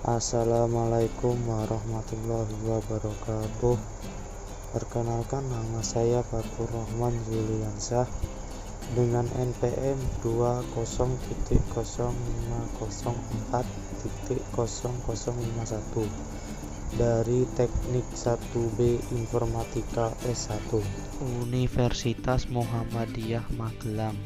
Assalamualaikum warahmatullahi wabarakatuh. Perkenalkan, nama saya Fatur Rahman Juliansyah dengan NPM 20.504.0051 dari Teknik 1B Informatika S1 Universitas Muhammadiyah Magelang.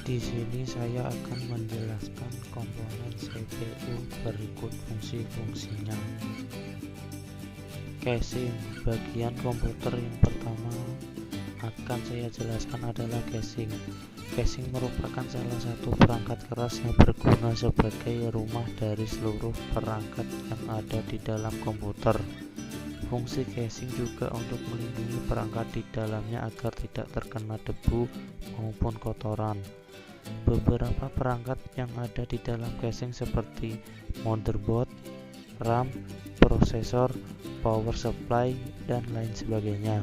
Di sini saya akan menjelaskan komponen CPU berikut fungsi-fungsinya. Casing, bagian komputer yang pertama akan saya jelaskan adalah casing. Casing merupakan salah satu perangkat keras yang berguna sebagai rumah dari seluruh perangkat yang ada di dalam komputer. Fungsi casing juga untuk melindungi perangkat di dalamnya agar tidak terkena debu maupun kotoran. Beberapa perangkat yang ada di dalam casing seperti motherboard, RAM, prosesor, power supply, dan lain sebagainya.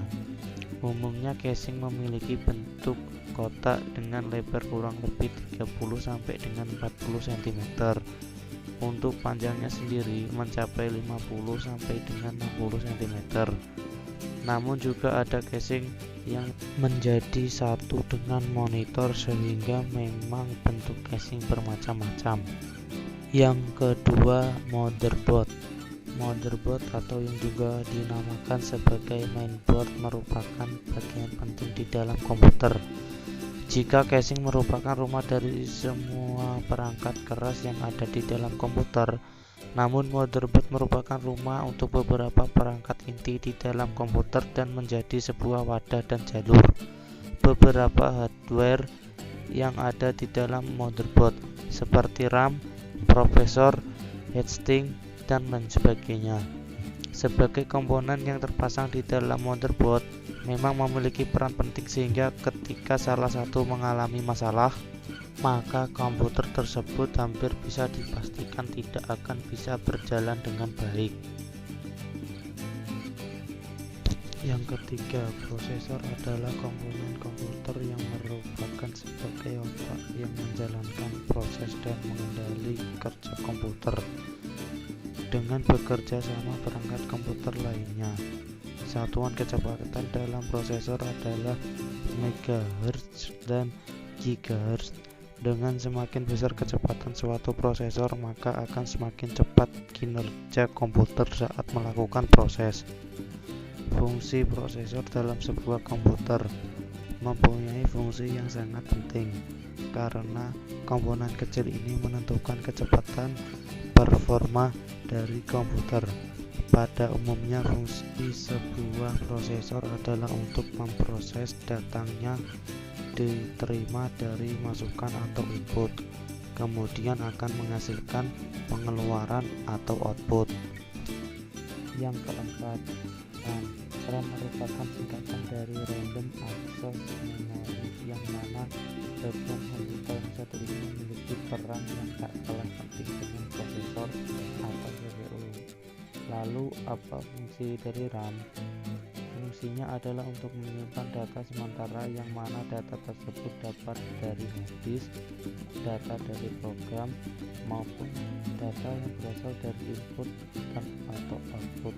Umumnya casing memiliki bentuk kotak dengan lebar kurang lebih 30 sampai dengan 40 cm. Untuk panjangnya sendiri mencapai 50 sampai dengan 60 cm. Namun juga ada casing yang menjadi satu dengan monitor sehingga memang bentuk casing bermacam-macam. Yang kedua, motherboard. Motherboard atau yang juga dinamakan sebagai mainboard merupakan bagian penting di dalam komputer. Jika casing merupakan rumah dari semua perangkat keras yang ada di dalam komputer, namun motherboard merupakan rumah untuk beberapa perangkat inti di dalam komputer dan menjadi sebuah wadah dan jalur. Beberapa hardware yang ada di dalam motherboard seperti RAM, prosesor, heatsink, dan lain sebagainya. Sebagai komponen yang terpasang di dalam motherboard memang memiliki peran penting sehingga ketika salah satu mengalami masalah, maka komputer tersebut hampir bisa dipastikan tidak akan bisa berjalan dengan baik. Yang ketiga, prosesor adalah komponen komputer yang merupakan sebagai otak yang menjalankan proses dan mengendali kerja komputer dengan bekerja sama perangkat komputer lainnya. Satuan kecepatan dalam prosesor adalah megahertz dan gigahertz. Dengan semakin besar kecepatan suatu prosesor, maka akan semakin cepat kinerja komputer saat melakukan proses. Fungsi prosesor dalam sebuah komputer mempunyai fungsi yang sangat penting karena komponen kecil ini menentukan kecepatan performa dari komputer. Pada umumnya, fungsi sebuah prosesor adalah untuk memproses datanya diterima dari masukan atau input, kemudian akan menghasilkan pengeluaran atau output. Yang keempat, RAM. RAM merupakan singkatan dari Random Access Memory, yang mana bagian monitor satu ini memiliki peran yang tak kalah penting dengan prosesor atau CPU. Lalu apa fungsi dari RAM? Fungsinya adalah untuk menyimpan data sementara yang mana data tersebut dapat dari hard disk, data dari program, maupun data yang berasal dari input dan atau output.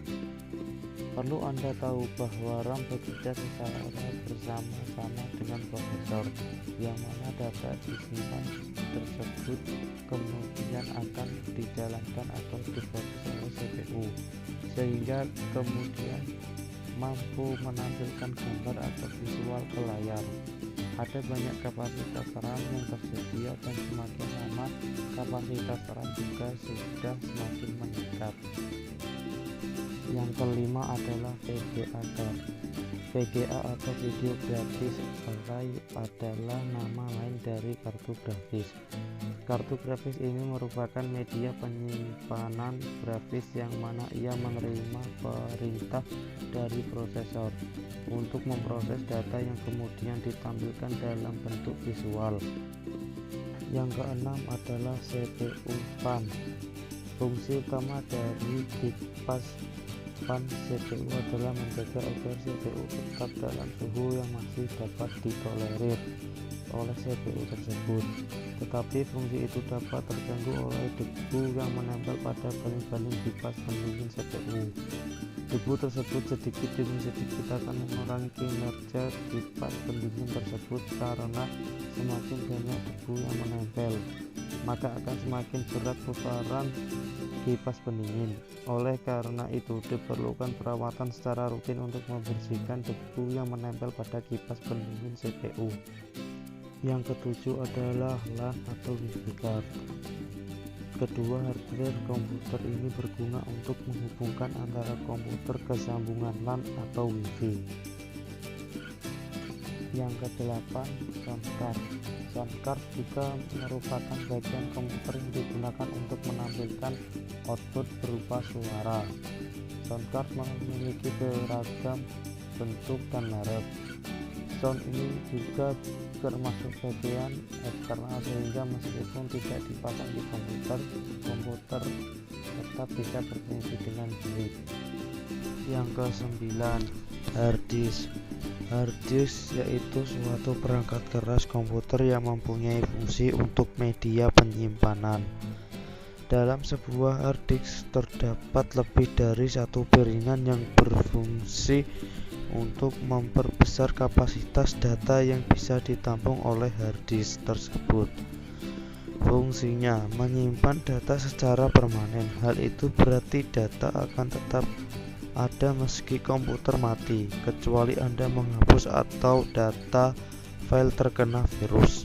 Perlu Anda tahu bahwa RAM bekerja secara bersama-sama dengan prosesor, yang mana data disimpan tersebut kemudian akan dijalankan atau diproses oleh CPU, sehingga kemudian mampu menampilkan gambar atau visual ke layar. Ada banyak kapasitas RAM yang tersedia dan semakin lama kapasitas RAM juga sudah semakin meningkat. Yang kelima adalah VGA card. VGA atau video grafis array adalah nama lain dari kartu grafis. Kartu grafis ini merupakan media penyimpanan grafis yang mana ia menerima perintah dari prosesor untuk memproses data yang kemudian ditampilkan dalam bentuk visual. Yang keenam adalah CPU fan. Fungsi utama dari kipas fan CPU adalah menjaga agar CPU tetap dalam suhu yang masih dapat ditolerir. oleh CPU tersebut, tetapi fungsi itu dapat terganggu oleh debu yang menempel pada baling-baling kipas pendingin CPU. Debu tersebut sedikit demi sedikit akan mengurangi kinerja kipas pendingin tersebut karena semakin banyak debu yang menempel, maka akan semakin berat putaran kipas pendingin. Oleh karena itu, diperlukan perawatan secara rutin untuk membersihkan debu yang menempel pada kipas pendingin CPU. Yang ketujuh adalah LAN atau Wi-Fi card. Kedua hardware komputer ini berguna untuk menghubungkan antara komputer ke sambungan LAN atau Wi-Fi. Yang kedelapan, sound card. Sound card juga merupakan bagian komputer yang digunakan untuk menampilkan output berupa suara. Sound card memiliki beragam bentuk dan merek. Sound ini juga termasuk bagian eksternal sehingga meskipun tidak dipasang di komputer tetap bisa berfungsi dengan baik. Yang kesembilan, hard disk. Hard disk yaitu suatu perangkat keras komputer yang mempunyai fungsi untuk media penyimpanan. Dalam sebuah hard disk terdapat lebih dari satu piringan yang berfungsi untuk memperbesar kapasitas data yang bisa ditampung oleh hard disk tersebut. Fungsinya menyimpan data secara permanen. Hal itu berarti data akan tetap ada meski komputer mati, kecuali Anda menghapus atau data file terkena virus.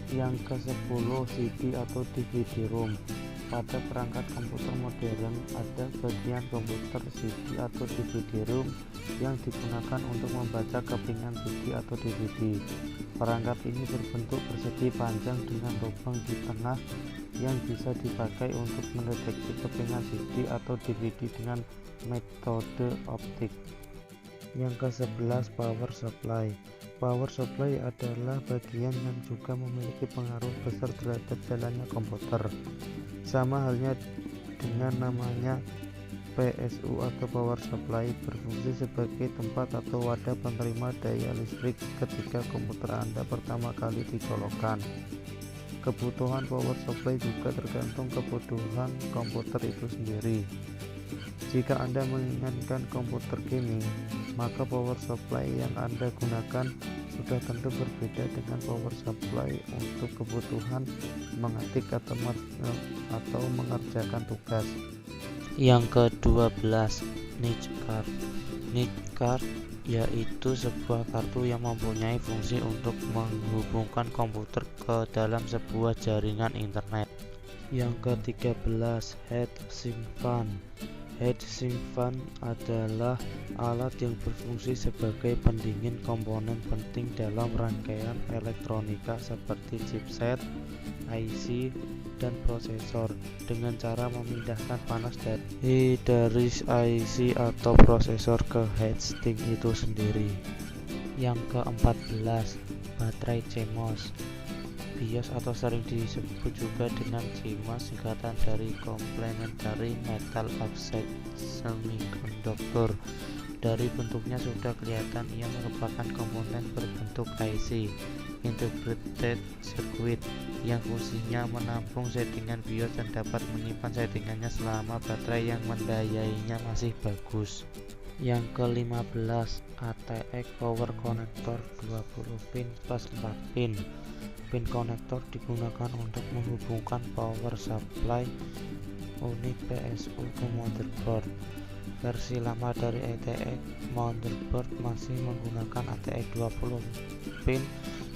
Yang ke-10, CD atau DVD-ROM. Pada perangkat komputer modern ada bagian komputer CD atau DVD-ROM yang digunakan untuk membaca kepingan CD atau DVD. Perangkat ini berbentuk persegi panjang dengan lubang di tengah yang bisa dipakai untuk mendeteksi kepingan CD atau DVD dengan metode optik. Yang ke-11, power supply. Power supply adalah bagian yang juga memiliki pengaruh besar terhadap jalannya komputer. Sama halnya dengan namanya, PSU atau power supply berfungsi sebagai tempat atau wadah penerima daya listrik ketika komputer Anda pertama kali dicolokkan. Kebutuhan power supply juga tergantung kebutuhan komputer itu sendiri. Jika Anda menginginkan komputer gaming, maka power supply yang Anda gunakan sudah tentu berbeda dengan power supply untuk kebutuhan mengetik atau mengerjakan tugas. Yang ke-12, niche card. Niche card yaitu sebuah kartu yang mempunyai fungsi untuk menghubungkan komputer ke dalam sebuah jaringan internet. Yang ke-13, heatsink fan. Heatsink fan adalah alat yang berfungsi sebagai pendingin komponen penting dalam rangkaian elektronika seperti chipset, IC, dan prosesor dengan cara memindahkan panas dari IC atau prosesor ke heatsink itu sendiri. Yang ke-14, baterai CMOS. BIOS atau sering disebut juga dengan CMOS singkatan dari Complementary Metal Oxide Semiconductor. Dari bentuknya sudah kelihatan ia merupakan komponen berbentuk IC, Integrated Circuit, yang fungsinya menampung settingan BIOS dan dapat menyimpan settingannya selama baterai yang mendayainya masih bagus. Yang ke-15, ATX Power Connector 20 pin plus 4 pin. Pin konektor digunakan untuk menghubungkan power supply unit PSU ke motherboard. Versi lama dari ATX motherboard masih menggunakan ATX 20 pin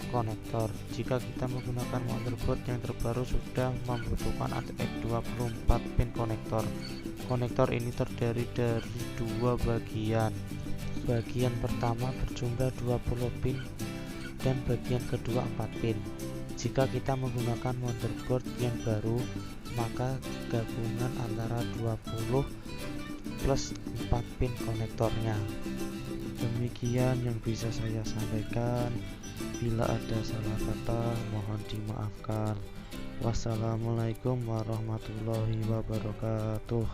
konektor. Jika kita menggunakan motherboard yang terbaru sudah membutuhkan ATX 24 pin konektor. Konektor ini terdiri dari dua bagian. Bagian pertama berjumlah 20 pin dan bagian kedua 4 pin. Jika kita menggunakan motherboard yang baru, maka gabungan antara 20 plus 4 pin konektornya. Demikian yang bisa saya sampaikan. Bila ada salah kata, mohon dimaafkan. Wassalamualaikum warahmatullahi wabarakatuh.